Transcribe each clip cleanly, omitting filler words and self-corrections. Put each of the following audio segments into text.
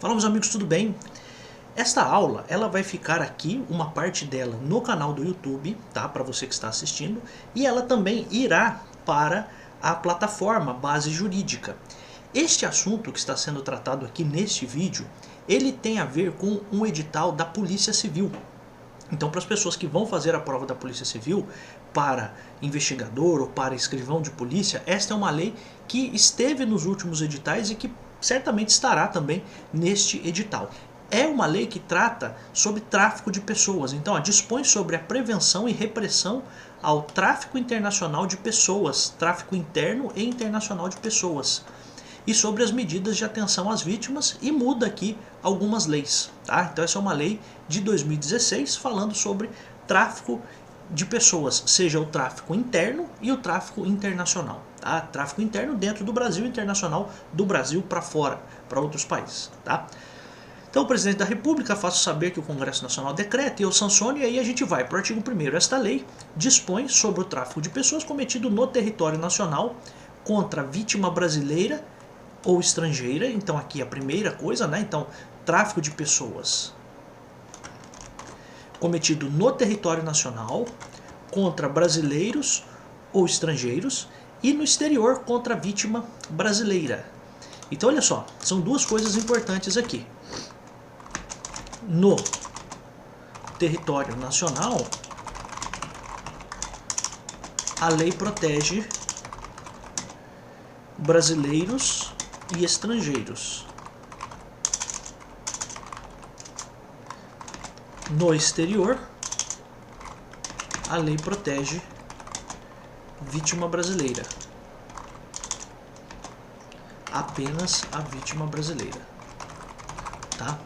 Fala, meus amigos, tudo bem? Esta aula ela vai ficar aqui, uma parte dela no canal do YouTube, tá? Para você que está assistindo, e ela também irá para a plataforma Base Jurídica. Este assunto que está sendo tratado aqui neste vídeo, ele tem a ver com um edital da Polícia Civil. Então, para as pessoas que vão fazer a prova da Polícia Civil, para investigador ou para escrivão de polícia, esta é uma lei que esteve nos últimos editais e que certamente estará também neste edital. É uma lei que trata sobre tráfico de pessoas, então dispõe sobre a prevenção e repressão ao tráfico internacional de pessoas, tráfico interno e internacional de pessoas, e sobre as medidas de atenção às vítimas, e muda aqui algumas leis, tá? Então essa é uma lei de 2016 falando sobre tráfico de pessoas, seja o tráfico interno e o tráfico internacional. Tá? Tráfico interno dentro do Brasil, internacional do Brasil para fora, para outros países. Tá? Então o presidente da República faça saber que o Congresso Nacional decreta e eu sancione, e aí a gente vai para o artigo 1º. Esta lei dispõe sobre o tráfico de pessoas cometido no território nacional contra vítima brasileira ou estrangeira. Então aqui a primeira coisa, né? Então, tráfico de pessoas cometido no território nacional contra brasileiros ou estrangeiros e no exterior contra vítima brasileira. Então olha só, são duas coisas importantes aqui. No território nacional, a lei protege brasileiros e estrangeiros. No exterior, a lei protege vítima brasileira. Apenas a vítima brasileira. Tá?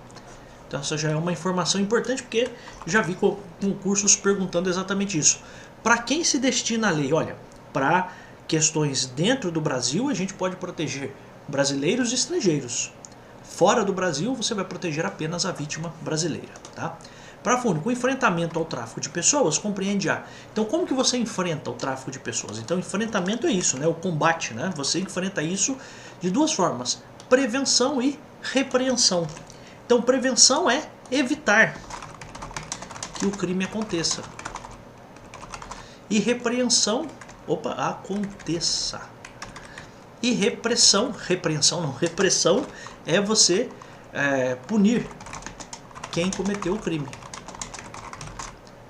Então essa já é uma informação importante, porque já vi concursos perguntando exatamente isso. Para quem se destina a lei? Olha, para questões dentro do Brasil, a gente pode proteger brasileiros e estrangeiros. Fora do Brasil, você vai proteger apenas a vítima brasileira. Tá? Parágrafo único. O enfrentamento ao tráfico de pessoas compreende a... Então, como que você enfrenta o tráfico de pessoas? Então, enfrentamento é isso, né? O combate, né? Você enfrenta isso de duas formas: prevenção e repreensão. Então, prevenção é evitar que o crime aconteça. E repreensão, aconteça. E repressão é você punir quem cometeu o crime.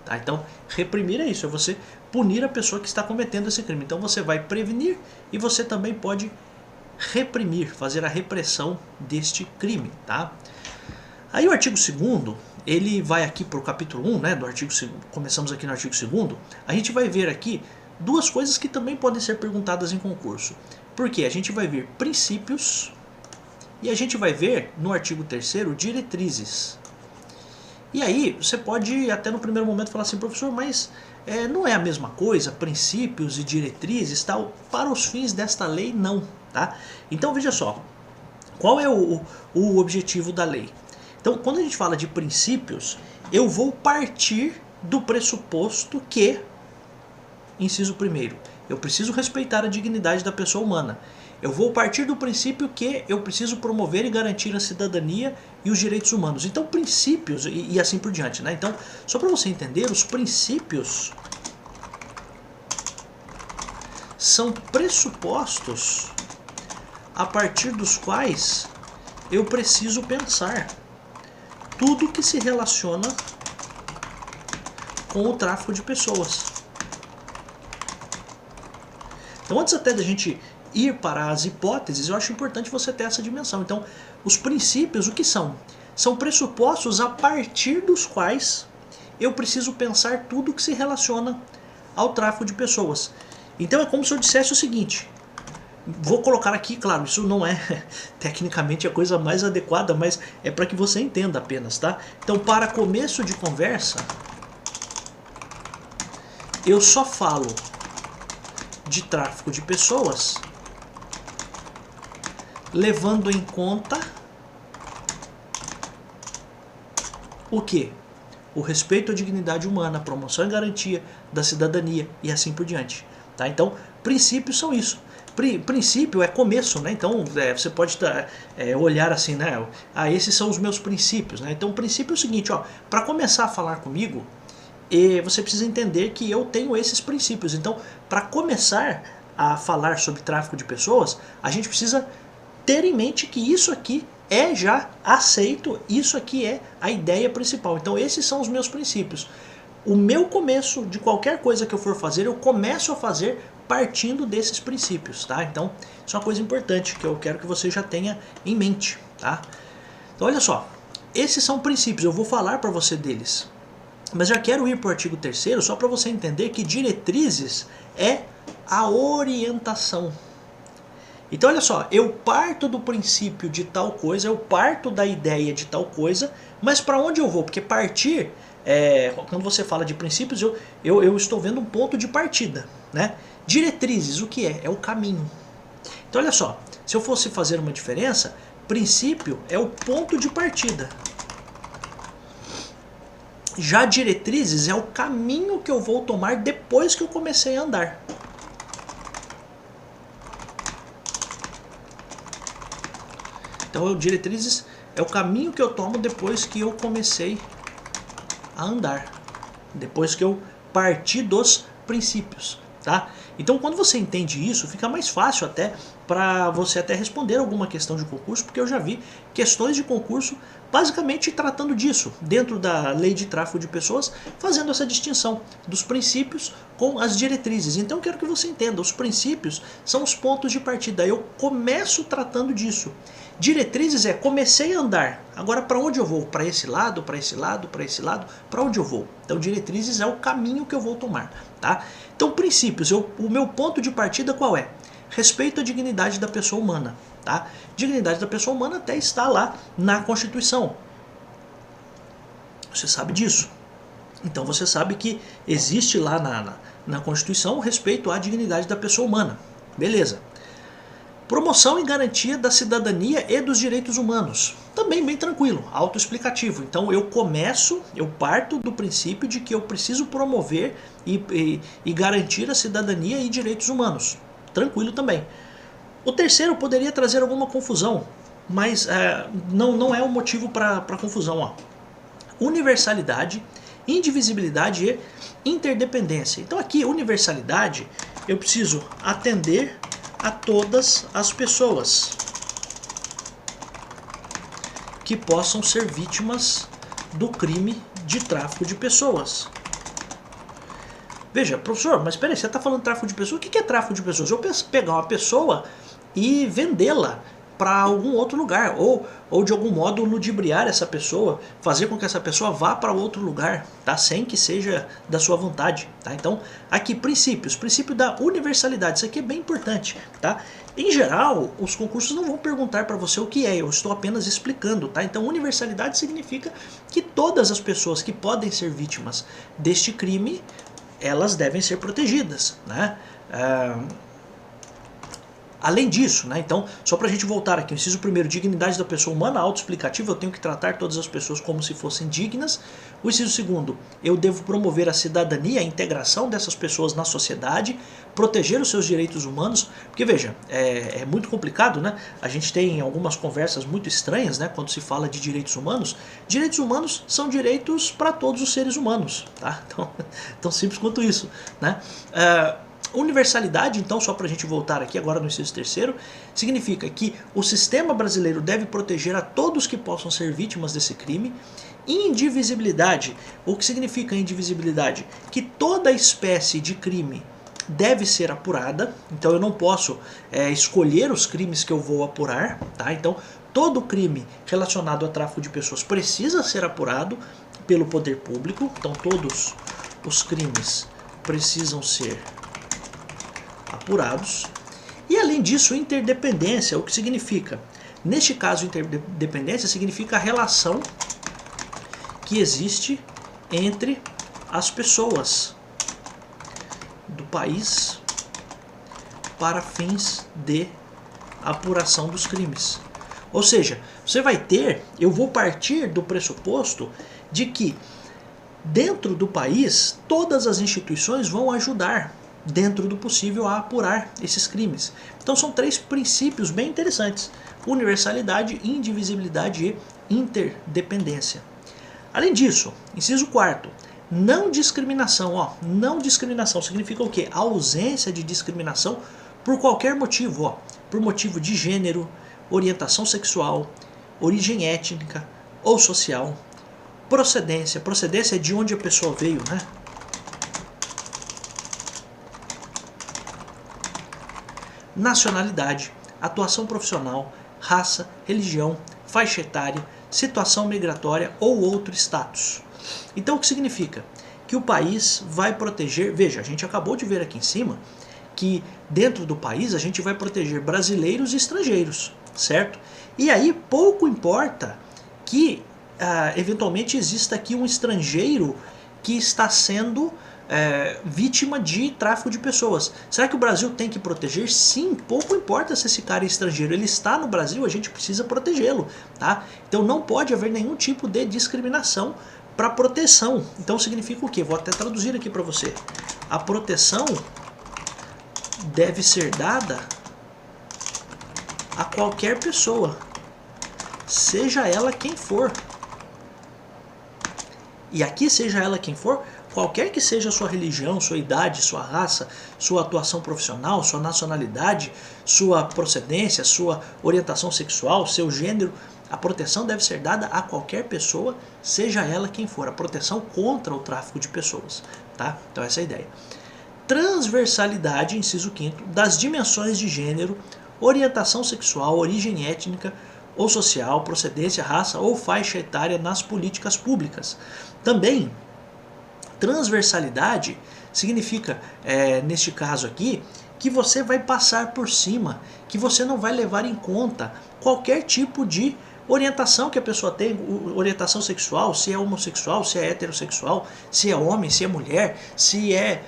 Tá? Então, reprimir é isso, é você punir a pessoa que está cometendo esse crime. Então você vai prevenir e você também pode reprimir, fazer a repressão deste crime. Tá? Aí o artigo 2º, ele vai aqui para o capítulo 1, né, do artigo 2º, começamos aqui no artigo 2º, a gente vai ver aqui duas coisas que também podem ser perguntadas em concurso. Porque a gente vai ver princípios e a gente vai ver no artigo 3º diretrizes. E aí você pode até no primeiro momento falar assim: professor, mas não é a mesma coisa, princípios e diretrizes tal? Para os fins desta lei, não. Tá? Então veja só, qual é o objetivo da lei? Então, quando a gente fala de princípios, eu vou partir do pressuposto que, inciso 1º, eu preciso respeitar a dignidade da pessoa humana. Eu vou partir do princípio que eu preciso promover e garantir a cidadania e os direitos humanos. Então, princípios e assim por diante. Né? Então, só para você entender, os princípios são pressupostos a partir dos quais eu preciso pensar tudo que se relaciona com o tráfico de pessoas. Então, antes até da gente ir para as hipóteses, eu acho importante você ter essa dimensão. Então, os princípios, o que são? São pressupostos a partir dos quais eu preciso pensar tudo que se relaciona ao tráfico de pessoas. Então é como se eu dissesse o seguinte, vou colocar aqui, claro, isso não é tecnicamente a coisa mais adequada, mas é para que você entenda apenas, tá? Então, para começo de conversa, eu só falo de tráfico de pessoas levando em conta o quê? O respeito à dignidade humana, a promoção e garantia da cidadania e assim por diante. Tá? Então, princípios são isso. Princípio é começo, né? Então você pode olhar assim, né? Ah, esses são os meus princípios, né? Então o princípio é o seguinte, ó, para começar a falar comigo, você precisa entender que eu tenho esses princípios. Então, para começar a falar sobre tráfico de pessoas, a gente precisa ter em mente que isso aqui é já aceito, isso aqui é a ideia principal. Então esses são os meus princípios. O meu começo de qualquer coisa que eu for fazer, eu começo a fazer partindo desses princípios, tá? Então isso é uma coisa importante que eu quero que você já tenha em mente, tá? Então olha só, esses são princípios, eu vou falar para você deles. Mas já quero ir para o artigo 3º só para você entender que diretrizes é a orientação. Então olha só, eu parto do princípio de tal coisa, eu parto da ideia de tal coisa, mas para onde eu vou? Porque partir, quando você fala de princípios, eu estou vendo um ponto de partida, né? Diretrizes, o que é? É o caminho. Então olha só, se eu fosse fazer uma diferença, princípio é o ponto de partida. Já diretrizes é o caminho que eu vou tomar depois que eu comecei a andar. Então, diretrizes é o caminho que eu tomo depois que eu comecei a andar. Depois que eu parti dos princípios, tá? Então, quando você entende isso, fica mais fácil até para você até responder alguma questão de concurso, porque eu já vi questões de concurso basicamente tratando disso, dentro da lei de tráfico de pessoas, fazendo essa distinção dos princípios com as diretrizes. Então eu quero que você entenda, os princípios são os pontos de partida, eu começo tratando disso. Diretrizes é, comecei a andar, agora para onde eu vou? Para esse lado, para esse lado, para esse lado, para onde eu vou? Então diretrizes é o caminho que eu vou tomar, tá? Então princípios, o meu ponto de partida qual é? Respeito à dignidade da pessoa humana, tá? Dignidade da pessoa humana até está lá na Constituição. Você sabe disso. Então você sabe que existe lá na Constituição o respeito à dignidade da pessoa humana. Beleza. Promoção e garantia da cidadania e dos direitos humanos. Também bem tranquilo, autoexplicativo. Então eu parto do princípio de que eu preciso promover e garantir a cidadania e direitos humanos. Tranquilo também. O terceiro poderia trazer alguma confusão, mas não é um motivo para confusão. Ó. Universalidade, indivisibilidade e interdependência. Então aqui, universalidade, eu preciso atender a todas as pessoas que possam ser vítimas do crime de tráfico de pessoas. Veja, professor, mas peraí, você está falando de tráfico de pessoas? O que é tráfico de pessoas? Eu penso pegar uma pessoa e vendê-la para algum outro lugar, ou de algum modo ludibriar essa pessoa, fazer com que essa pessoa vá para outro lugar, tá? Sem que seja da sua vontade, tá? Então, aqui, princípios, princípio da universalidade, isso aqui é bem importante, tá? Em geral, os concursos não vão perguntar para você o que é, eu estou apenas explicando, tá? Então, universalidade significa que todas as pessoas que podem ser vítimas deste crime, elas devem ser protegidas, né? Além disso, né, então, só para a gente voltar aqui, o inciso primeiro, dignidade da pessoa humana, autoexplicativo, eu tenho que tratar todas as pessoas como se fossem dignas. O inciso segundo, eu devo promover a cidadania, a integração dessas pessoas na sociedade, proteger os seus direitos humanos, porque veja, é muito complicado, né? A gente tem algumas conversas muito estranhas, né, quando se fala de direitos humanos. Direitos humanos são direitos para todos os seres humanos, tá? Então, tão simples quanto isso, né? Universalidade, então, só para a gente voltar aqui agora no inciso terceiro, significa que o sistema brasileiro deve proteger a todos que possam ser vítimas desse crime. Indivisibilidade, o que significa indivisibilidade? Que toda espécie de crime deve ser apurada, então eu não posso escolher os crimes que eu vou apurar, tá? Então todo crime relacionado a tráfico de pessoas precisa ser apurado pelo poder público, então todos os crimes precisam ser apurados. E além disso, interdependência, o que significa? Neste caso, interdependência significa a relação que existe entre as pessoas do país para fins de apuração dos crimes. Ou seja, eu vou partir do pressuposto de que dentro do país todas as instituições vão ajudar dentro do possível, a apurar esses crimes. Então são 3 princípios bem interessantes: universalidade, indivisibilidade e interdependência. Além disso, inciso 4º, não discriminação. Ó, não discriminação significa o quê? A ausência de discriminação por qualquer motivo. Ó, por motivo de gênero, orientação sexual, origem étnica ou social, procedência. Procedência é de onde a pessoa veio, né? Nacionalidade, atuação profissional, raça, religião, faixa etária, situação migratória ou outro status. Então o que significa? Que o país vai proteger, veja, a gente acabou de ver aqui em cima que dentro do país a gente vai proteger brasileiros e estrangeiros, certo? E aí pouco importa que eventualmente exista aqui um estrangeiro que está sendo vítima de tráfico de pessoas. Será que o Brasil tem que proteger? Sim, pouco importa se esse cara é estrangeiro, ele está no Brasil, a gente precisa protegê-lo, tá? Então não pode haver nenhum tipo de discriminação para proteção. Então significa o quê? Vou até traduzir aqui para você. A proteção deve ser dada a qualquer pessoa, seja ela quem for. E aqui, seja ela quem for, qualquer que seja a sua religião, sua idade, sua raça, sua atuação profissional, sua nacionalidade, sua procedência, sua orientação sexual, seu gênero, a proteção deve ser dada a qualquer pessoa, seja ela quem for. A proteção contra o tráfico de pessoas, tá? Então essa é a ideia. Transversalidade, inciso 5º, das dimensões de gênero, orientação sexual, origem étnica ou social, procedência, raça ou faixa etária nas políticas públicas. Também, transversalidade significa, neste caso aqui, que você vai passar por cima, que você não vai levar em conta qualquer tipo de orientação que a pessoa tem, orientação sexual, se é homossexual, se é heterossexual, se é homem, se é mulher, se é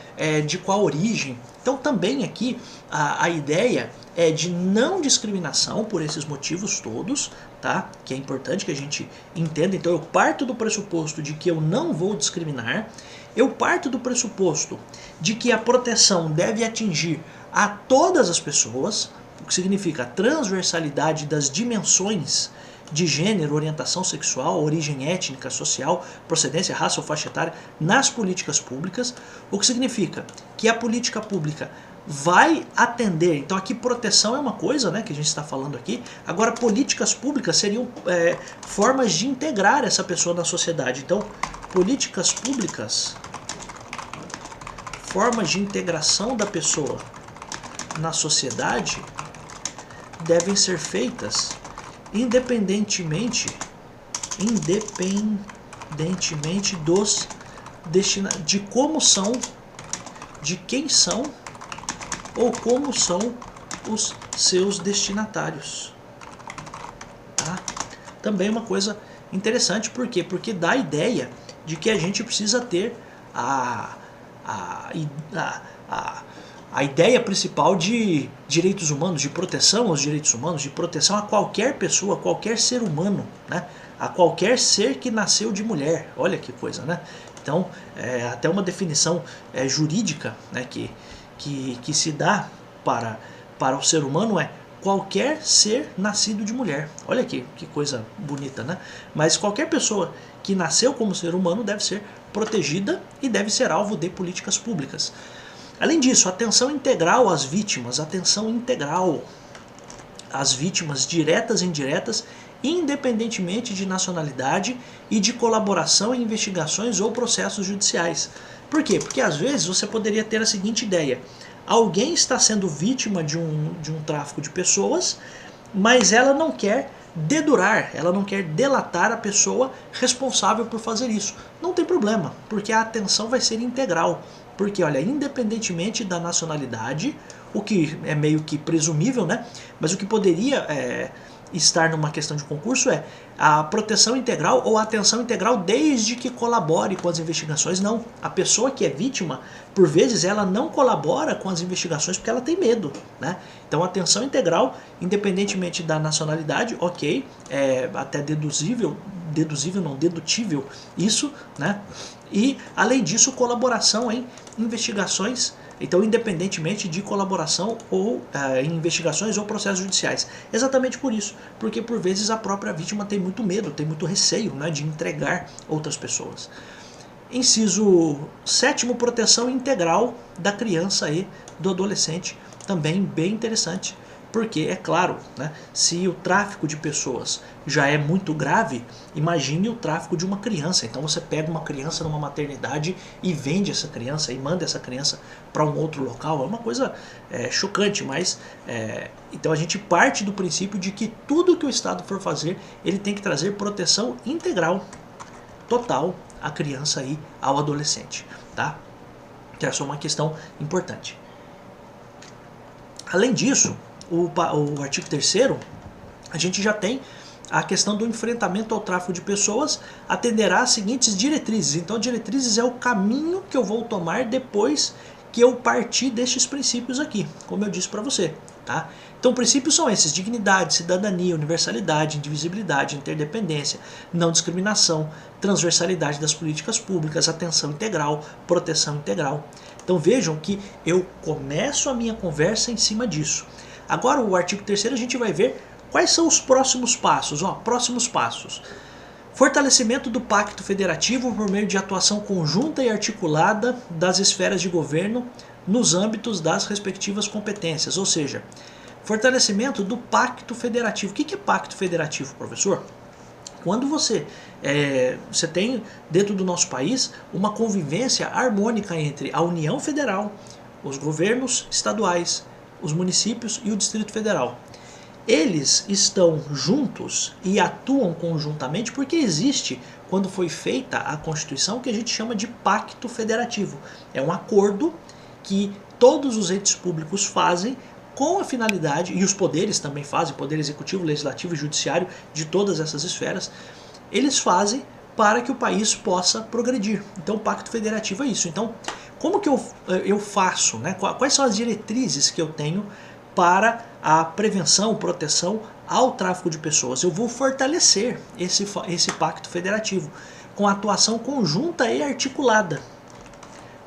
de qual origem. Então também aqui a ideia é de não discriminação por esses motivos todos, tá? Que é importante que a gente entenda. Então eu parto do pressuposto de que eu não vou discriminar, eu parto do pressuposto de que a proteção deve atingir a todas as pessoas, o que significa a transversalidade das dimensões de gênero, orientação sexual, origem étnica, social, procedência, raça ou faixa etária nas políticas públicas, o que significa que a política pública vai atender. Então aqui proteção é uma coisa, né, que a gente está falando aqui. Agora políticas públicas seriam formas de integrar essa pessoa na sociedade. Então políticas públicas, formas de integração da pessoa na sociedade devem ser feitas independentemente dos de como são, de quem são ou como são os seus destinatários. Tá? Também uma coisa interessante, por quê? Porque dá a ideia de que a gente precisa ter a ideia principal de direitos humanos, de proteção aos direitos humanos, de proteção a qualquer pessoa, a qualquer ser humano, né? A qualquer ser que nasceu de mulher. Olha que coisa, né? Então, até uma definição jurídica, né, que se dá para o ser humano é qualquer ser nascido de mulher. Olha que coisa bonita, né? Mas qualquer pessoa que nasceu como ser humano deve ser protegida e deve ser alvo de políticas públicas. Além disso, atenção integral às vítimas, atenção integral às vítimas diretas e indiretas, independentemente de nacionalidade e de colaboração em investigações ou processos judiciais. Por quê? Porque às vezes você poderia ter a seguinte ideia: alguém está sendo vítima de um tráfico de pessoas, mas ela não quer dedurar, ela não quer delatar a pessoa responsável por fazer isso. Não tem problema, porque a atenção vai ser integral. Porque, olha, independentemente da nacionalidade, o que é meio que presumível, né? Mas o que poderia estar numa questão de concurso é a proteção integral ou a atenção integral desde que colabore com as investigações. Não, a pessoa que é vítima, por vezes, ela não colabora com as investigações porque ela tem medo, né? Então, atenção integral, independentemente da nacionalidade, ok, até dedutível isso, né? E, além disso, colaboração em investigações Então, independentemente de colaboração ou em investigações ou processos judiciais. Exatamente por isso, porque por vezes a própria vítima tem muito medo, tem muito receio, né, de entregar outras pessoas. Inciso 7º, proteção integral da criança e do adolescente, também bem interessante, porque é claro, né, se o tráfico de pessoas já é muito grave, imagine o tráfico de uma criança. Então você pega uma criança numa maternidade e vende essa criança e manda essa criança para um outro local, é uma coisa chocante, mas então a gente parte do princípio de que tudo que o Estado for fazer, ele tem que trazer proteção integral, total, à criança e ao adolescente, tá? Que essa é uma questão importante. Além disso, o artigo 3º, a gente já tem a questão do enfrentamento ao tráfico de pessoas, atenderá às seguintes diretrizes. Então, diretrizes é o caminho que eu vou tomar depois que eu partir destes princípios aqui, como eu disse para você, tá? Então, princípios são esses: dignidade, cidadania, universalidade, indivisibilidade, interdependência, não discriminação, transversalidade das políticas públicas, atenção integral, proteção integral. Então, vejam que eu começo a minha conversa em cima disso. Agora, o artigo 3º, a gente vai ver quais são os próximos passos. Próximos passos. Fortalecimento do Pacto Federativo por meio de atuação conjunta e articulada das esferas de governo nos âmbitos das respectivas competências. Ou seja, fortalecimento do Pacto Federativo. O que é Pacto Federativo, professor? Quando você tem dentro do nosso país uma convivência harmônica entre a União Federal, os governos estaduais, os municípios e o Distrito Federal. Eles estão juntos e atuam conjuntamente porque existe, quando foi feita a Constituição, o que a gente chama de Pacto Federativo. É um acordo que todos os entes públicos fazem com a finalidade, e os poderes também fazem, poder executivo, legislativo e judiciário de todas essas esferas, eles fazem para que o país possa progredir. Então o Pacto Federativo é isso. Então, como que eu faço, né? Quais são as diretrizes que eu tenho para a prevenção, proteção ao tráfico de pessoas? Eu vou fortalecer esse Pacto Federativo com a atuação conjunta e articulada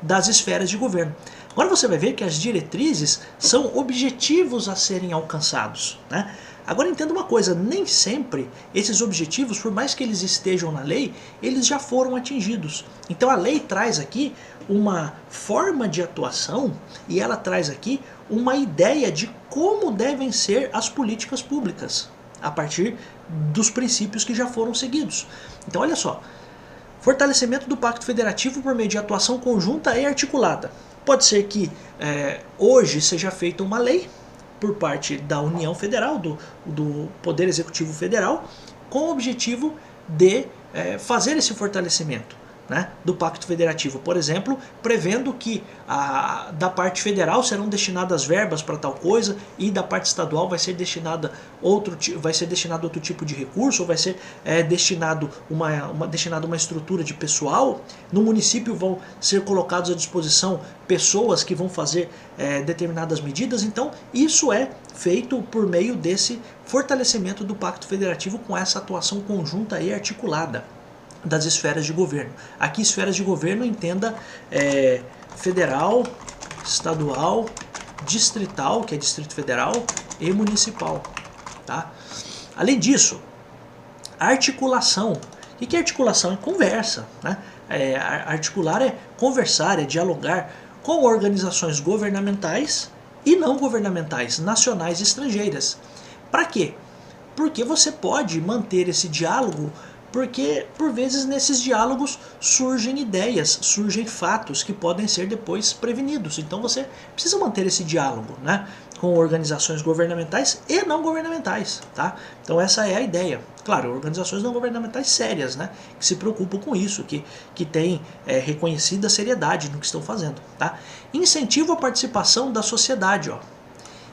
das esferas de governo. Agora você vai ver que as diretrizes são objetivos a serem alcançados, né? Agora entenda uma coisa, nem sempre esses objetivos, por mais que eles estejam na lei, eles já foram atingidos. Então a lei traz aqui uma forma de atuação e ela traz aqui uma ideia de como devem ser as políticas públicas, a partir dos princípios que já foram seguidos. Então olha só, fortalecimento do Pacto Federativo por meio de atuação conjunta e articulada. Pode ser que hoje seja feita uma lei por parte da União Federal, do Poder Executivo Federal, com o objetivo de fazer esse fortalecimento, né, do Pacto Federativo. Por exemplo, prevendo que da parte federal serão destinadas verbas para tal coisa e da parte estadual vai ser destinado outro tipo de recurso, ou vai ser destinado uma estrutura de pessoal. No município vão ser colocados à disposição pessoas que vão fazer determinadas medidas. Então isso é feito por meio desse fortalecimento do Pacto Federativo com essa atuação conjunta e articulada das esferas de governo. Aqui esferas de governo entenda federal, estadual, distrital, que é Distrito Federal, e municipal, tá? Além disso, articulação. O que é articulação? É conversa, né? Articular é conversar, é dialogar com organizações governamentais e não governamentais, nacionais e estrangeiras. Para quê? Porque você pode manter esse diálogo, porque por vezes nesses diálogos surgem ideias, surgem fatos que podem ser depois prevenidos. Então você precisa manter esse diálogo, né, com organizações governamentais e não governamentais, tá? Então essa é a ideia. Claro, organizações não governamentais sérias, né, que se preocupam com isso, que têm reconhecida seriedade no que estão fazendo, tá? Incentivo à participação da sociedade,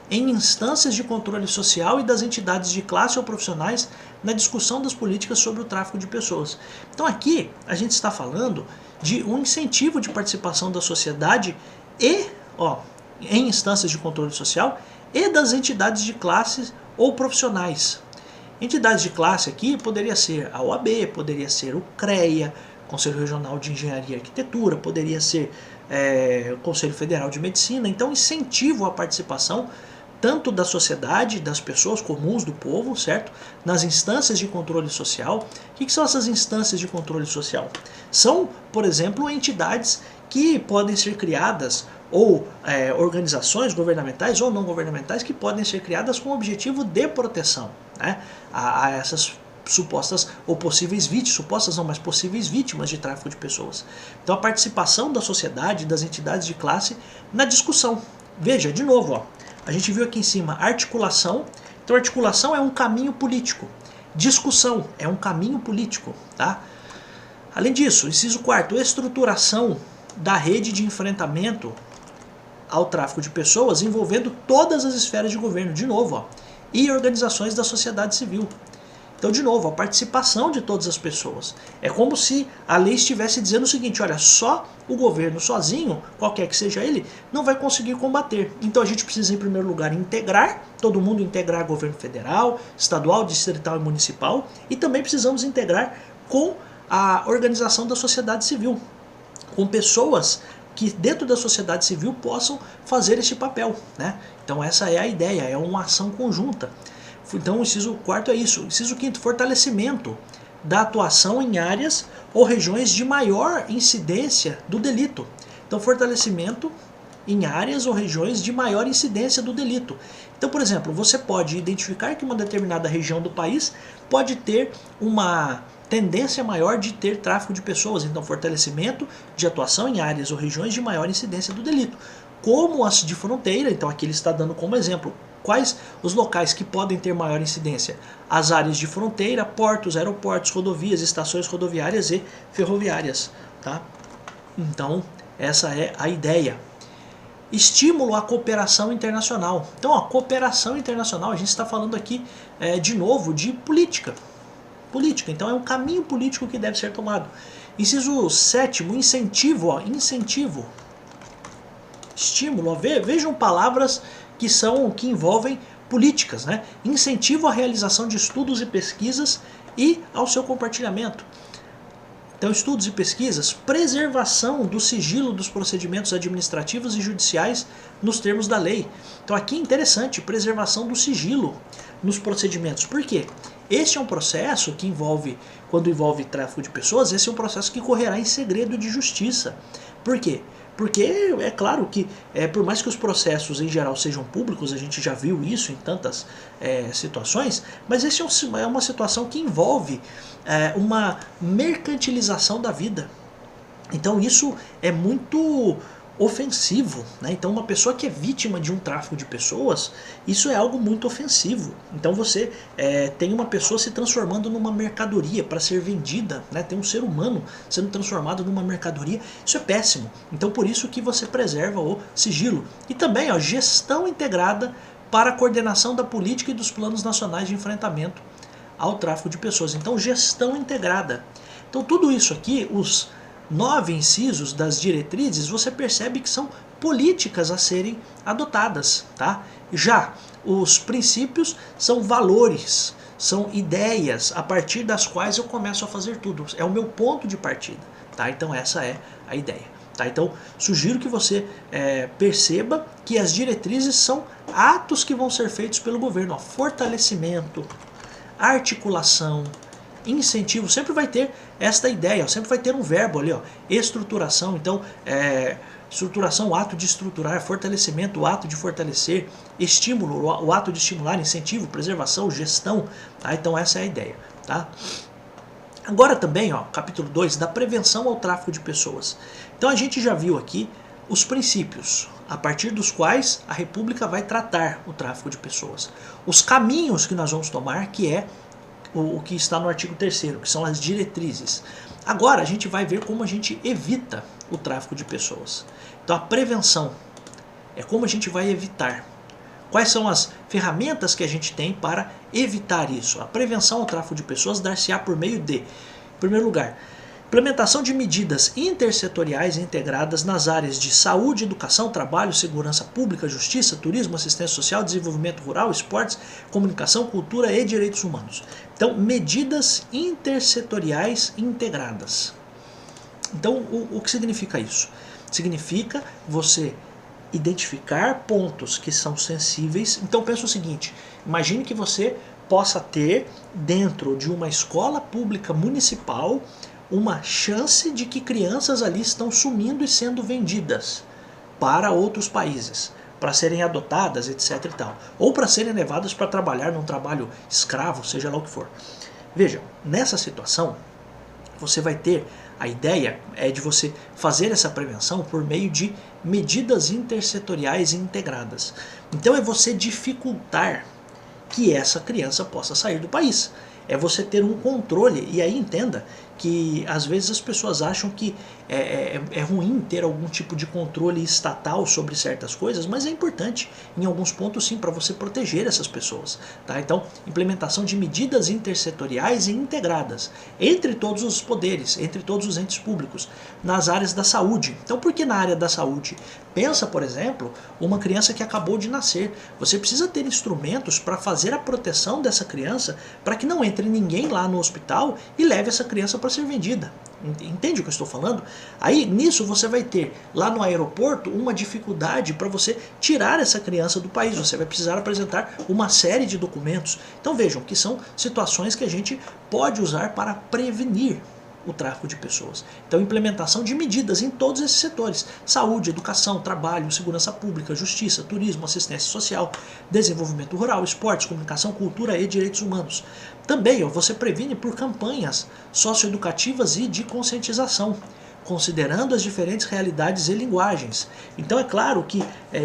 em instâncias de controle social e das entidades de classe ou profissionais na discussão das políticas sobre o tráfico de pessoas. Então aqui a gente está falando de um incentivo de participação da sociedade em instâncias de controle social e das entidades de classe ou profissionais. Entidades de classe aqui poderia ser a OAB, poderia ser o CREA, Conselho Regional de Engenharia e Arquitetura, poderia ser Conselho Federal de Medicina. Então, incentivo à participação tanto da sociedade, das pessoas comuns, do povo, certo? Nas instâncias de controle social. O que são essas instâncias de controle social? São, por exemplo, entidades que podem ser criadas, ou organizações governamentais ou não governamentais que podem ser criadas com o objetivo de proteção, né, a essas supostas ou possíveis vítimas, supostas não, mas possíveis vítimas de tráfico de pessoas. Então a participação da sociedade, das entidades de classe na discussão. Veja, de novo, ó, a gente viu aqui em cima articulação. Então articulação é um caminho político. Discussão é um caminho político, tá? Além disso, inciso 4º, estruturação da rede de enfrentamento ao tráfico de pessoas envolvendo todas as esferas de governo, de novo, ó, e organizações da sociedade civil. Então, de novo, a participação de todas as pessoas. É como se a lei estivesse dizendo o seguinte, olha, só o governo sozinho, qualquer que seja ele, não vai conseguir combater. Então a gente precisa, em primeiro lugar, integrar, todo mundo integrar governo federal, estadual, distrital e municipal, e também precisamos integrar com a organização da sociedade civil, com pessoas que dentro da sociedade civil possam fazer este papel, né? Então essa é a ideia, é uma ação conjunta. Então o inciso 4º é isso. Inciso 5º, fortalecimento da atuação em áreas ou regiões de maior incidência do delito. Então fortalecimento em áreas ou regiões de maior incidência do delito. Então, por exemplo, você pode identificar que uma determinada região do país pode ter uma tendência maior de ter tráfico de pessoas. Então, fortalecimento de atuação em áreas ou regiões de maior incidência do delito. Como as de fronteira, então aqui ele está dando como exemplo quais os locais que podem ter maior incidência. As áreas de fronteira, portos, aeroportos, rodovias, estações rodoviárias e ferroviárias. Tá? Então, essa é a ideia. Estímulo à cooperação internacional. Então, a cooperação internacional, a gente está falando aqui de novo de política. Então é um caminho político que deve ser tomado. Inciso 7º, incentivo. Ó, incentivo. Estímulo. Ó, vejam palavras que envolvem políticas, né? Incentivo à realização de estudos e pesquisas e ao seu compartilhamento. Então, estudos e pesquisas, preservação do sigilo dos procedimentos administrativos e judiciais nos termos da lei. Então, aqui é interessante, preservação do sigilo nos procedimentos. Por quê? Este é um processo que quando envolve tráfico de pessoas, esse é um processo que correrá em segredo de justiça. Por quê? Porque é claro que, por mais que os processos em geral sejam públicos, a gente já viu isso em tantas situações, mas essa é uma situação que envolve uma mercantilização da vida. Então isso é muito ofensivo, né? Então uma pessoa que é vítima de um tráfico de pessoas, isso é algo muito ofensivo. Então você tem uma pessoa se transformando numa mercadoria para ser vendida, né? Tem um ser humano sendo transformado numa mercadoria, isso é péssimo. Então por isso que você preserva o sigilo. E também gestão integrada para a coordenação da política e dos planos nacionais de enfrentamento ao tráfico de pessoas. Então gestão integrada. Então tudo isso aqui, os 9 incisos das diretrizes, você percebe que são políticas a serem adotadas, tá? Já os princípios são valores, são ideias a partir das quais eu começo a fazer tudo. É o meu ponto de partida, tá? Então essa é a ideia, tá? Então sugiro que você perceba que as diretrizes são atos que vão ser feitos pelo governo, ó, fortalecimento, articulação, incentivo, sempre vai ter esta ideia, ó, sempre vai ter um verbo ali, ó, estruturação. Então, estruturação, o ato de estruturar, fortalecimento, o ato de fortalecer, estímulo, o ato de estimular, incentivo, preservação, gestão. Tá? Então, essa é a ideia. Tá? Agora também, ó, capítulo 2, da prevenção ao tráfico de pessoas. Então, a gente já viu aqui os princípios a partir dos quais a República vai tratar o tráfico de pessoas. Os caminhos que nós vamos tomar, que é o que está no artigo 3º, que são as diretrizes. Agora a gente vai ver como a gente evita o tráfico de pessoas. Então a prevenção é como a gente vai evitar. Quais são as ferramentas que a gente tem para evitar isso? A prevenção ao tráfico de pessoas dar-se-á por meio de, em primeiro lugar, implementação de medidas intersetoriais e integradas nas áreas de saúde, educação, trabalho, segurança pública, justiça, turismo, assistência social, desenvolvimento rural, esportes, comunicação, cultura e direitos humanos. Então, medidas intersetoriais integradas. Então, o que significa isso? Significa você identificar pontos que são sensíveis. Então pensa o seguinte, imagine que você possa ter dentro de uma escola pública municipal uma chance de que crianças ali estão sumindo e sendo vendidas para outros países, para serem adotadas, etc e tal, ou para serem levadas para trabalhar num trabalho escravo, seja lá o que for. Veja, nessa situação, você vai ter, a ideia é de você fazer essa prevenção por meio de medidas intersetoriais e integradas. Então é você dificultar que essa criança possa sair do país. É você ter um controle, e aí entenda que às vezes as pessoas acham que é ruim ter algum tipo de controle estatal sobre certas coisas, mas é importante em alguns pontos sim para você proteger essas pessoas. Tá? Então, implementação de medidas intersetoriais e integradas entre todos os poderes, entre todos os entes públicos, nas áreas da saúde. Então, por que na área da saúde? Pensa, por exemplo, uma criança que acabou de nascer. Você precisa ter instrumentos para fazer a proteção dessa criança para que não entre ninguém lá no hospital e leve essa criança para ser vendida. Entende o que eu estou falando? Aí nisso você vai ter lá no aeroporto uma dificuldade para você tirar essa criança do país. Você vai precisar apresentar uma série de documentos. Então vejam que são situações que a gente pode usar para prevenir o tráfico de pessoas. Então, implementação de medidas em todos esses setores: saúde, educação, trabalho, segurança pública, justiça, turismo, assistência social, desenvolvimento rural, esportes, comunicação, cultura e direitos humanos. Também você previne por campanhas socioeducativas e de conscientização, considerando as diferentes realidades e linguagens. Então é claro que,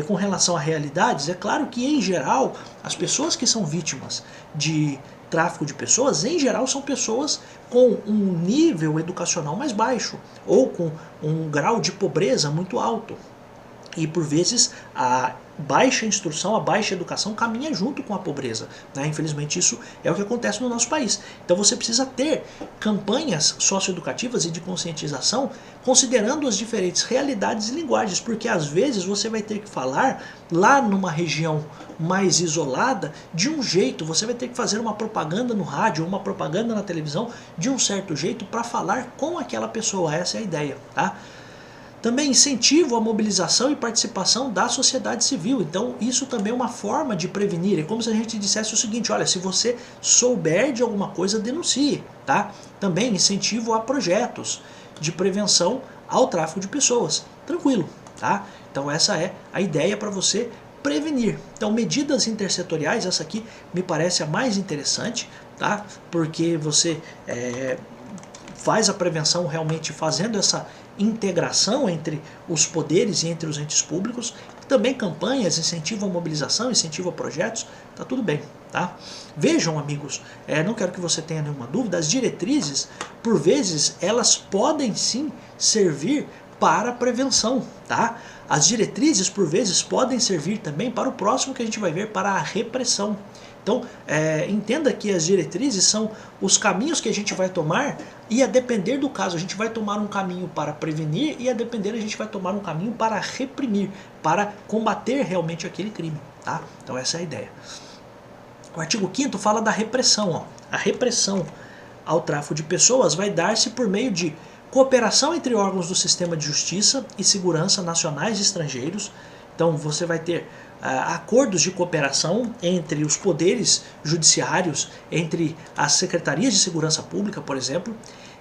com relação a realidades, é claro que em geral, as pessoas que são vítimas de tráfico de pessoas, em geral, são pessoas com um nível educacional mais baixo, ou com um grau de pobreza muito alto. E por vezes a baixa instrução, a baixa educação caminha junto com a pobreza, né? Infelizmente isso é o que acontece no nosso país. Então você precisa ter campanhas socioeducativas e de conscientização considerando as diferentes realidades e linguagens, porque às vezes você vai ter que falar lá numa região mais isolada de um jeito, você vai ter que fazer uma propaganda no rádio, uma propaganda na televisão de um certo jeito para falar com aquela pessoa. Essa é a ideia, tá? Também incentivo à mobilização e participação da sociedade civil. Então isso também é uma forma de prevenir. É como se a gente dissesse o seguinte: olha, se você souber de alguma coisa, denuncie. Tá? Também incentivo a projetos de prevenção ao tráfico de pessoas. Tranquilo. Tá? Então essa é a ideia para você prevenir. Então medidas intersetoriais, essa aqui me parece a mais interessante, tá? Porque você faz a prevenção realmente fazendo essa integração entre os poderes e entre os entes públicos. Também campanhas, incentivo à mobilização, incentivo a projetos, tá tudo bem, tá? Vejam, amigos, não quero que você tenha nenhuma dúvida, as diretrizes, por vezes, elas podem sim servir para a prevenção, tá? As diretrizes, por vezes, podem servir também para o próximo que a gente vai ver, para a repressão. Então, entenda que as diretrizes são os caminhos que a gente vai tomar, e a depender do caso a gente vai tomar um caminho para prevenir, e a depender a gente vai tomar um caminho para reprimir, para combater realmente aquele crime. Tá? Então essa é a ideia. O artigo 5º fala da repressão. Ó. A repressão ao tráfico de pessoas vai dar-se por meio de cooperação entre órgãos do sistema de justiça e segurança nacionais e estrangeiros. Então você vai ter acordos de cooperação entre os poderes judiciários, entre as secretarias de segurança pública, por exemplo,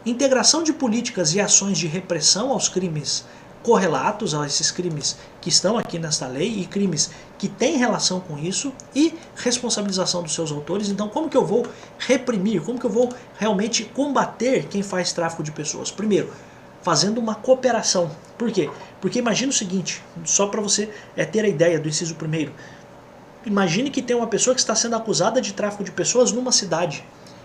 integração de políticas e ações de repressão aos crimes correlatos, a esses crimes que estão aqui nesta lei e crimes que têm relação com isso, e responsabilização dos seus autores. Então como que eu vou reprimir, como que eu vou realmente combater quem faz tráfico de pessoas? Primeiro, fazendo uma cooperação. Por quê? Porque imagine o seguinte, só para você ter a ideia do inciso 1º. Imagine que tem uma pessoa que está sendo acusada de tráfico de pessoas numa cidade.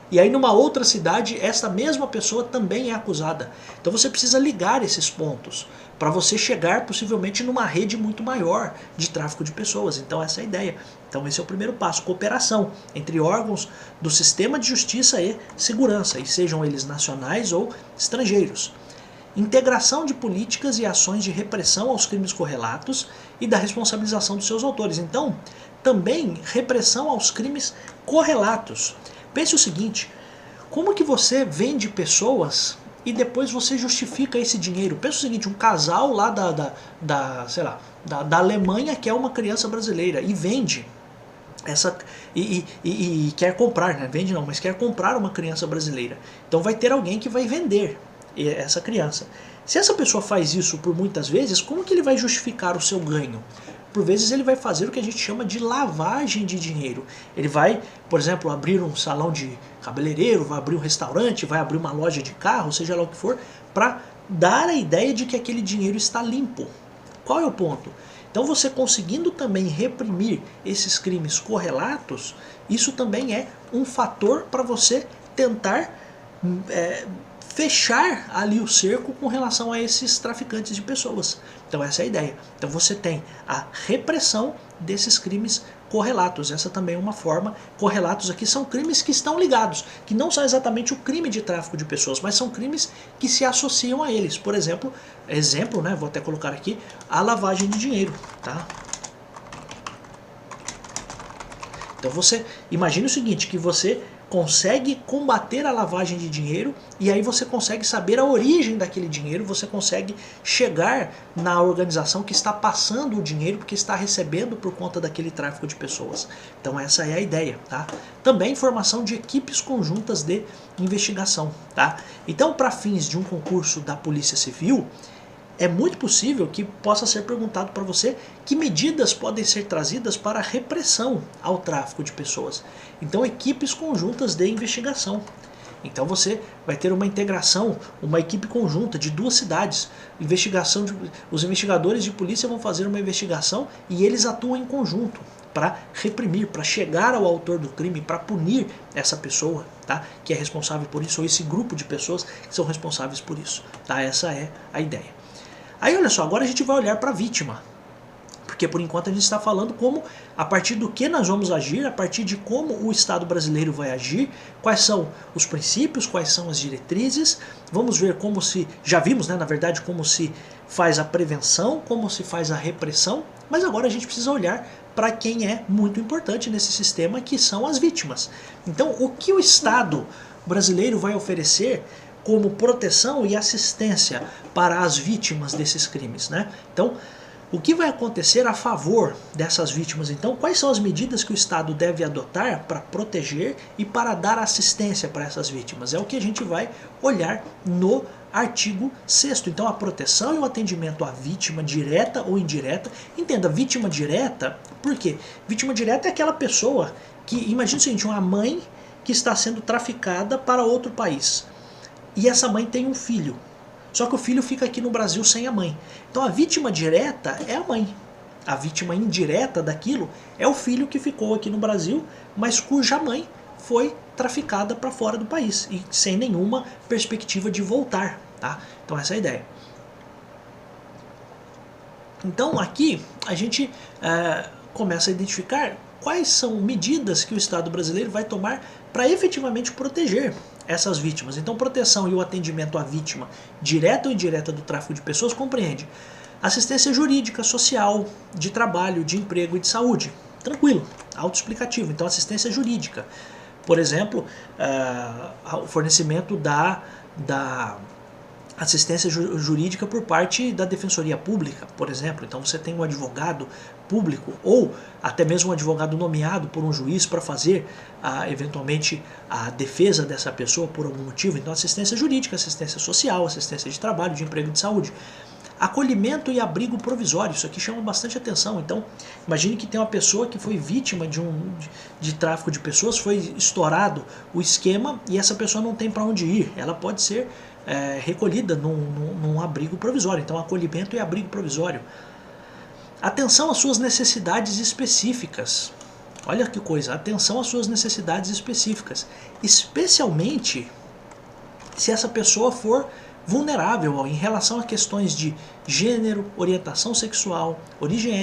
E aí numa outra cidade, essa mesma pessoa também é acusada. Então você precisa ligar esses pontos para você chegar possivelmente numa rede muito maior de tráfico de pessoas. Então essa é a ideia. Então esse é o primeiro passo, cooperação entre órgãos do sistema de justiça e segurança, e sejam eles nacionais ou estrangeiros. Integração de políticas e ações de repressão aos crimes correlatos e da responsabilização dos seus autores. Então, também repressão aos crimes correlatos. Pense o seguinte: como que você vende pessoas e depois você justifica esse dinheiro. Pensa o seguinte, um casal lá sei lá, da Alemanha quer uma criança brasileira e vende essa e quer comprar, né? Vende não, mas quer comprar uma criança brasileira. Então vai ter alguém que vai vender essa criança. Se essa pessoa faz isso por muitas vezes, como que ele vai justificar o seu ganho? Por vezes ele vai fazer o que a gente chama de lavagem de dinheiro. Ele vai, por exemplo, abrir um salão de cabeleireiro, vai abrir um restaurante, vai abrir uma loja de carro, seja lá o que for, para dar a ideia de que aquele dinheiro está limpo. Qual é o ponto? Então você conseguindo também reprimir esses crimes correlatos, isso também é um fator para você tentar fechar ali o cerco com relação a esses traficantes de pessoas. Então essa é a ideia. Então você tem a repressão desses crimes correlatos. Essa também é uma forma. Correlatos aqui são crimes que estão ligados, que não são exatamente o crime de tráfico de pessoas, mas são crimes que se associam a eles. Por exemplo, né, vou até colocar aqui, a lavagem de dinheiro, tá? Então você imagine o seguinte, que você consegue combater a lavagem de dinheiro e aí você consegue saber a origem daquele dinheiro, você consegue chegar na organização que está passando o dinheiro, porque está recebendo por conta daquele tráfico de pessoas. Então essa é a ideia, tá? Também formação de equipes conjuntas de investigação, tá? Então, para fins de um concurso da Polícia Civil, é muito possível que possa ser perguntado para você que medidas podem ser trazidas para a repressão ao tráfico de pessoas. Então, equipes conjuntas de investigação. Então você vai ter uma integração, uma equipe conjunta de duas cidades. Os investigadores de polícia vão fazer uma investigação e eles atuam em conjunto para reprimir, para chegar ao autor do crime, para punir essa pessoa, tá, que é responsável por isso, ou esse grupo de pessoas que são responsáveis por isso. Tá? Essa é a ideia. Aí olha só, agora a gente vai olhar para a vítima, porque por enquanto a gente está falando como, a partir do que nós vamos agir, a partir de como o Estado brasileiro vai agir, quais são os princípios, quais são as diretrizes, vamos ver como se, já vimos, né, na verdade, como se faz a prevenção, como se faz a repressão, mas agora a gente precisa olhar para quem é muito importante nesse sistema, que são as vítimas. Então, o que o Estado brasileiro vai oferecer como proteção e assistência para as vítimas desses crimes, né? Então, o que vai acontecer a favor dessas vítimas? Então, quais são as medidas que o Estado deve adotar para proteger e para dar assistência para essas vítimas? É o que a gente vai olhar no artigo 6º. Então, a proteção e o atendimento à vítima direta ou indireta. Entenda, vítima direta, por quê? Vítima direta é aquela pessoa que, imagina o seguinte, uma mãe que está sendo traficada para outro país. E essa mãe tem um filho. Só que o filho fica aqui no Brasil sem a mãe. Então a vítima direta é a mãe. A vítima indireta daquilo é o filho que ficou aqui no Brasil, mas cuja mãe foi traficada para fora do país e sem nenhuma perspectiva de voltar. Tá? Então essa é a ideia. Então aqui a gente começa a identificar quais são medidas que o Estado brasileiro vai tomar para efetivamente proteger essas vítimas. Então, proteção e o atendimento à vítima, direta ou indireta do tráfico de pessoas, compreende assistência jurídica, social, de trabalho, de emprego e de saúde. Tranquilo, autoexplicativo. Então, assistência jurídica. Por exemplo, o fornecimento da assistência jurídica por parte da Defensoria Pública, por exemplo. Então você tem um advogado público ou até mesmo um advogado nomeado por um juiz para fazer eventualmente a defesa dessa pessoa por algum motivo. Então assistência jurídica, assistência social, assistência de trabalho, de emprego e de saúde. Acolhimento e abrigo provisório, isso aqui chama bastante atenção. Então, imagine que tem uma pessoa que foi vítima de tráfico de pessoas, foi estourado o esquema e essa pessoa não tem para onde ir. Ela pode ser recolhida num abrigo provisório. Então, acolhimento e abrigo provisório. Atenção às suas necessidades específicas. Olha que coisa, atenção às suas necessidades específicas. Especialmente se essa pessoa for vulnerável em relação a questões de gênero, orientação sexual, origem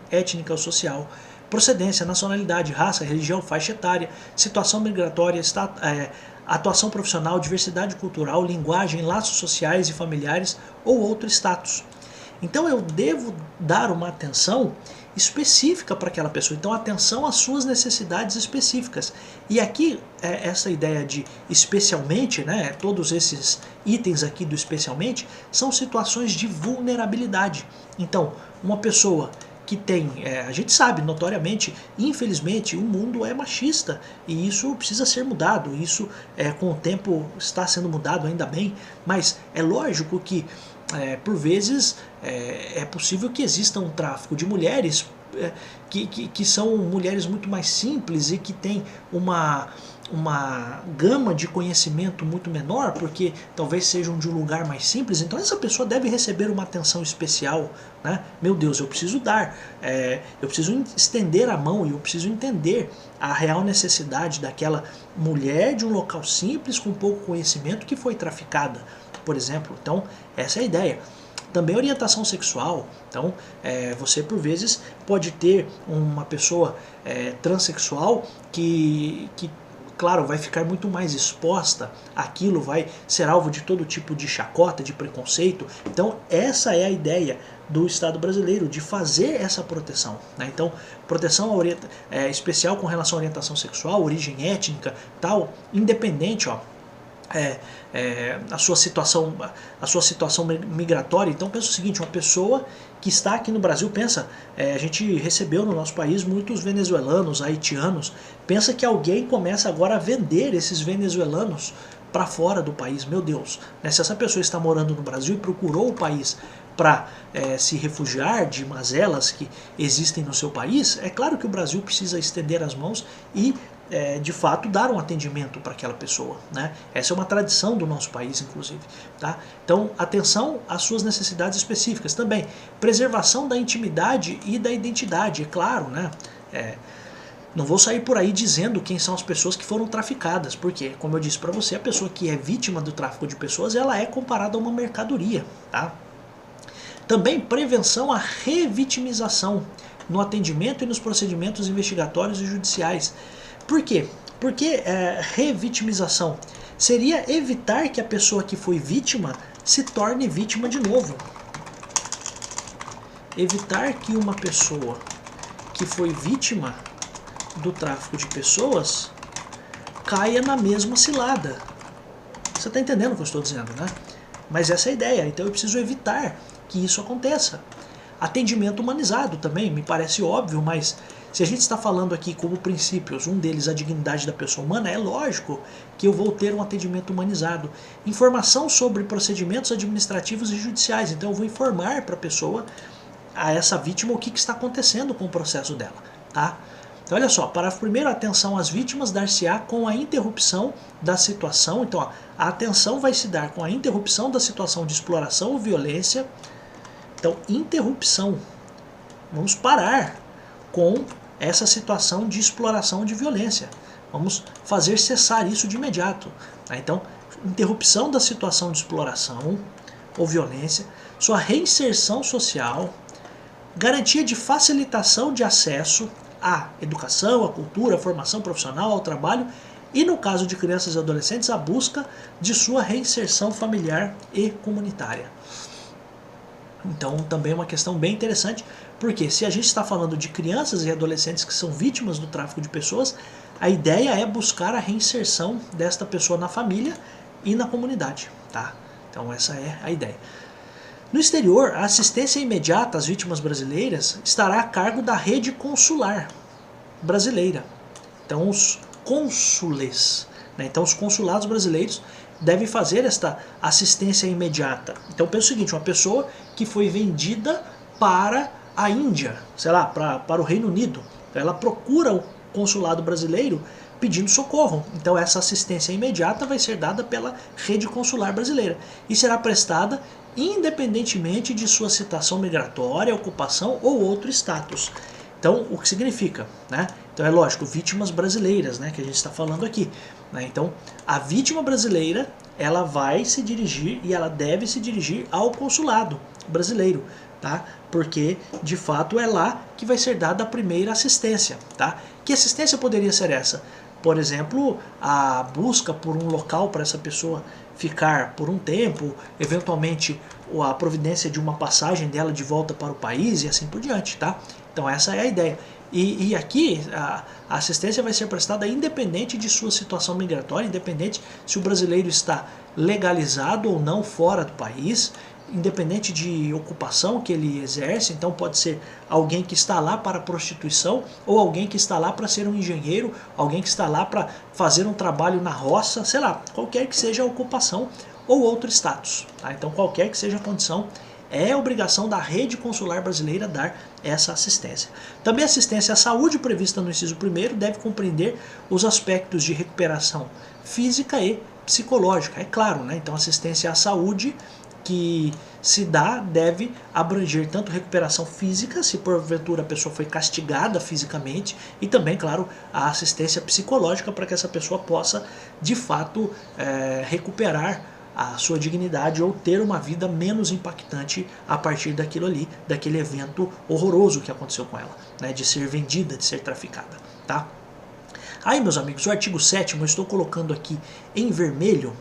étnica ou social, procedência, nacionalidade, raça, religião, faixa etária, situação migratória, atuação profissional, diversidade cultural, linguagem, laços sociais e familiares ou outro status. Então eu devo dar uma atenção específica para aquela pessoa. Então, atenção às suas necessidades específicas. E aqui, essa ideia de especialmente, né, todos esses itens aqui do especialmente, são situações de vulnerabilidade. Então, uma pessoa que tem, a gente sabe notoriamente, infelizmente, o mundo é machista e isso precisa ser mudado, isso com o tempo está sendo mudado, ainda bem, mas é lógico que por vezes é possível que exista um tráfico de mulheres que são mulheres muito mais simples e que têm uma gama de conhecimento muito menor, porque talvez sejam de um lugar mais simples, então essa pessoa deve receber uma atenção especial, né? Meu Deus, eu preciso dar, eu preciso estender a mão e eu preciso entender a real necessidade daquela mulher de um local simples, com pouco conhecimento, que foi traficada, por exemplo. Então, essa é a ideia. Também orientação sexual. Então, você por vezes pode ter uma pessoa transexual que claro, vai ficar muito mais exposta àquilo, vai ser alvo de todo tipo de chacota, de preconceito. Então, essa é a ideia do Estado brasileiro, de fazer essa proteção, né? Então, proteção especial com relação à orientação sexual, origem étnica, tal, independente, ó, a sua situação migratória. Então pensa o seguinte, uma pessoa que está aqui no Brasil, pensa, a gente recebeu no nosso país muitos venezuelanos, haitianos, pensa que alguém começa agora a vender esses venezuelanos para fora do país, meu Deus, né? Se essa pessoa está morando no Brasil e procurou o país para se refugiar de mazelas que existem no seu país, é claro que o Brasil precisa estender as mãos e de fato dar um atendimento para aquela pessoa, né? Essa é uma tradição do nosso país, inclusive, tá? Então, atenção às suas necessidades específicas. Também, preservação da intimidade e da identidade, é claro, né? Não vou sair por aí dizendo quem são as pessoas que foram traficadas, porque, como eu disse para você, a pessoa que é vítima do tráfico de pessoas, ela é comparada a uma mercadoria, tá? Também prevenção à revitimização no atendimento e nos procedimentos investigatórios e judiciais. Por quê? Porque revitimização seria evitar que a pessoa que foi vítima se torne vítima de novo. Evitar que uma pessoa que foi vítima do tráfico de pessoas caia na mesma cilada. Você está entendendo o que eu estou dizendo, né? Mas essa é a ideia, então eu preciso evitar que isso aconteça. Atendimento humanizado também, me parece óbvio, mas se a gente está falando aqui como princípios, um deles a dignidade da pessoa humana, é lógico que eu vou ter um atendimento humanizado. Informação sobre procedimentos administrativos e judiciais, então eu vou informar para a pessoa, a essa vítima, o que está acontecendo com o processo dela, tá? Então olha só, parágrafo primeiro, atenção às vítimas dar-se-á com a interrupção da situação. Então ó, a atenção vai se dar com a interrupção da situação de exploração ou violência. Então, interrupção. Vamos parar com essa situação de exploração de violência. Vamos fazer cessar isso de imediato. Então, interrupção da situação de exploração ou violência, sua reinserção social, garantia de facilitação de acesso à educação, à cultura, à formação profissional, ao trabalho e, no caso de crianças e adolescentes, a busca de sua reinserção familiar e comunitária. Então, também é uma questão bem interessante, porque se a gente está falando de crianças e adolescentes que são vítimas do tráfico de pessoas, a ideia é buscar a reinserção desta pessoa na família e na comunidade, tá? Então, essa é a ideia. No exterior, a assistência imediata às vítimas brasileiras estará a cargo da rede consular brasileira. Então, os cônsules, né? Então, os consulados brasileiros devem fazer esta assistência imediata. Então pensa o seguinte, uma pessoa que foi vendida para a Índia, sei lá, para o Reino Unido, ela procura o consulado brasileiro pedindo socorro. Então essa assistência imediata vai ser dada pela rede consular brasileira e será prestada independentemente de sua situação migratória, ocupação ou outro status. Então, o que significa, né? Então é lógico, vítimas brasileiras, né, que a gente está falando aqui, né? Então, a vítima brasileira, ela vai se dirigir e ela deve se dirigir ao consulado brasileiro, tá? Porque, de fato, é lá que vai ser dada a primeira assistência, tá? Que assistência poderia ser essa? Por exemplo, a busca por um local para essa pessoa ficar por um tempo, eventualmente a providência de uma passagem dela de volta para o país e assim por diante, tá? Então essa é a ideia. E aqui a assistência vai ser prestada independente de sua situação migratória, independente se o brasileiro está legalizado ou não fora do país, independente de ocupação que ele exerce. Então pode ser alguém que está lá para prostituição, ou alguém que está lá para ser um engenheiro, alguém que está lá para fazer um trabalho na roça, sei lá, qualquer que seja a ocupação ou outro status. Tá? Então qualquer que seja a condição, é obrigação da rede consular brasileira dar essa assistência. Também a assistência à saúde prevista no inciso 1º deve compreender os aspectos de recuperação física e psicológica, é claro, né? Então assistência à saúde que se dá deve abranger tanto recuperação física, se porventura a pessoa foi castigada fisicamente, e também, claro, a assistência psicológica para que essa pessoa possa, de fato, recuperar a sua dignidade ou ter uma vida menos impactante a partir daquilo ali, daquele evento horroroso que aconteceu com ela, né, de ser vendida, de ser traficada, tá? Aí, meus amigos, o artigo 7º eu estou colocando aqui em vermelho,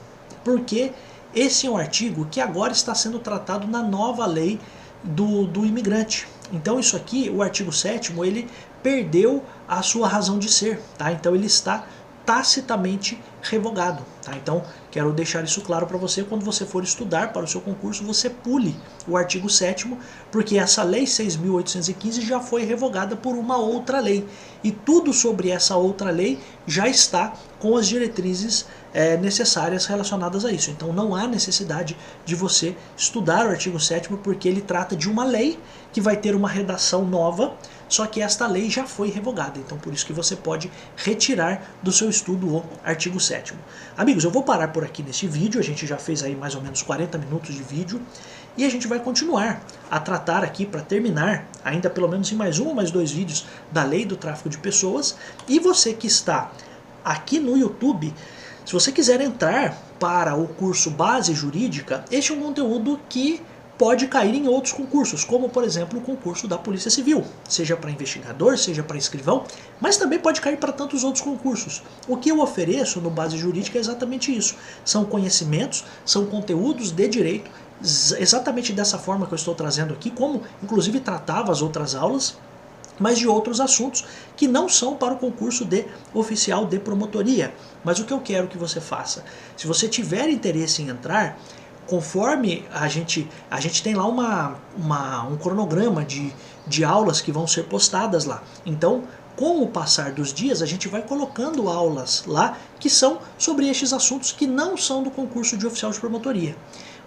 porque esse é um artigo que agora está sendo tratado na nova lei do imigrante. Então isso aqui, o artigo 7º, ele perdeu a sua razão de ser, tá? Então ele está tacitamente revogado, tá? Então quero deixar isso claro para você. Quando você for estudar para o seu concurso, você pule o artigo 7º, porque essa lei 6.815 já foi revogada por uma outra lei, e tudo sobre essa outra lei já está com as diretrizes necessárias relacionadas a isso. Então não há necessidade de você estudar o artigo 7º, porque ele trata de uma lei que vai ter uma redação nova, só que esta lei já foi revogada. Então por isso que você pode retirar do seu estudo o artigo 7º. Amigos, eu vou parar por aqui neste vídeo. A gente já fez aí mais ou menos 40 minutos de vídeo, e a gente vai continuar a tratar aqui, para terminar, ainda pelo menos em mais um ou mais 2 vídeos, da lei do tráfico de pessoas. E você que está aqui no YouTube, se você quiser entrar para o curso Base Jurídica, este é um conteúdo que pode cair em outros concursos, como por exemplo o concurso da Polícia Civil, seja para investigador, seja para escrivão, mas também pode cair para tantos outros concursos. O que eu ofereço no Base Jurídica é exatamente isso, são conhecimentos, são conteúdos de direito, exatamente dessa forma que eu estou trazendo aqui, como inclusive tratava as outras aulas, mas de outros assuntos que não são para o concurso de oficial de promotoria. Mas o que eu quero que você faça, se você tiver interesse em entrar, conforme a gente tem lá um cronograma de aulas que vão ser postadas lá. Então, com o passar dos dias, a gente vai colocando aulas lá que são sobre estes assuntos que não são do concurso de oficial de promotoria.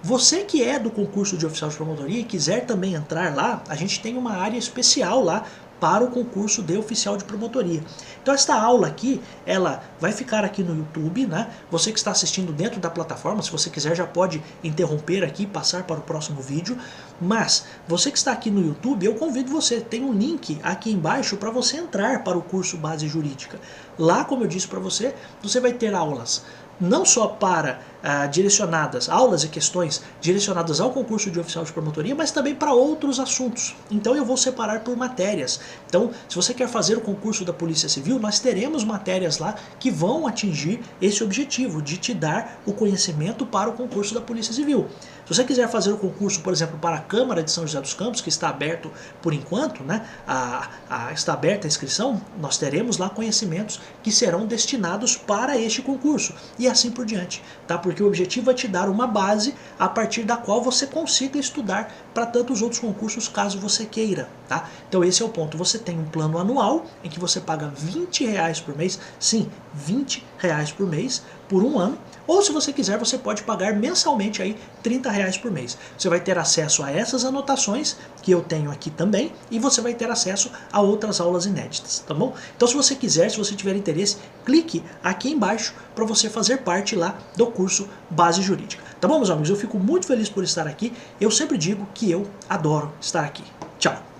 Você que é do concurso de oficial de promotoria e quiser também entrar lá, a gente tem uma área especial lá para o concurso de oficial de promotoria. Então esta aula aqui, ela vai ficar aqui no YouTube, né? Você que está assistindo dentro da plataforma, se você quiser já pode interromper aqui e passar para o próximo vídeo, mas você que está aqui no YouTube, eu convido você, tem um link aqui embaixo para você entrar para o curso Base Jurídica. Lá, como eu disse para você, você vai ter aulas não só para aulas e questões direcionadas ao concurso de oficial de promotoria, mas também para outros assuntos. Então eu vou separar por matérias. Então, se você quer fazer o concurso da Polícia Civil, nós teremos matérias lá que vão atingir esse objetivo de te dar o conhecimento para o concurso da Polícia Civil. Se você quiser fazer o concurso, por exemplo, para a Câmara de São José dos Campos, que está aberto por enquanto, né? Está aberta a inscrição, nós teremos lá conhecimentos que serão destinados para este concurso e assim por diante, tá? Porque o objetivo é te dar uma base a partir da qual você consiga estudar para tantos outros concursos, caso você queira, tá? Então esse é o ponto. Você tem um plano anual em que você paga R$20 por mês, sim, R$20 por mês, por um ano, ou se você quiser, você pode pagar mensalmente aí R$30 por mês. Você vai ter acesso a essas anotações que eu tenho aqui também, e você vai ter acesso a outras aulas inéditas, tá bom? Então se você quiser, se você tiver interesse, clique aqui embaixo para você fazer parte lá do curso Base Jurídica. Tá bom, meus amigos? Eu fico muito feliz por estar aqui. Eu sempre digo que eu adoro estar aqui. Tchau!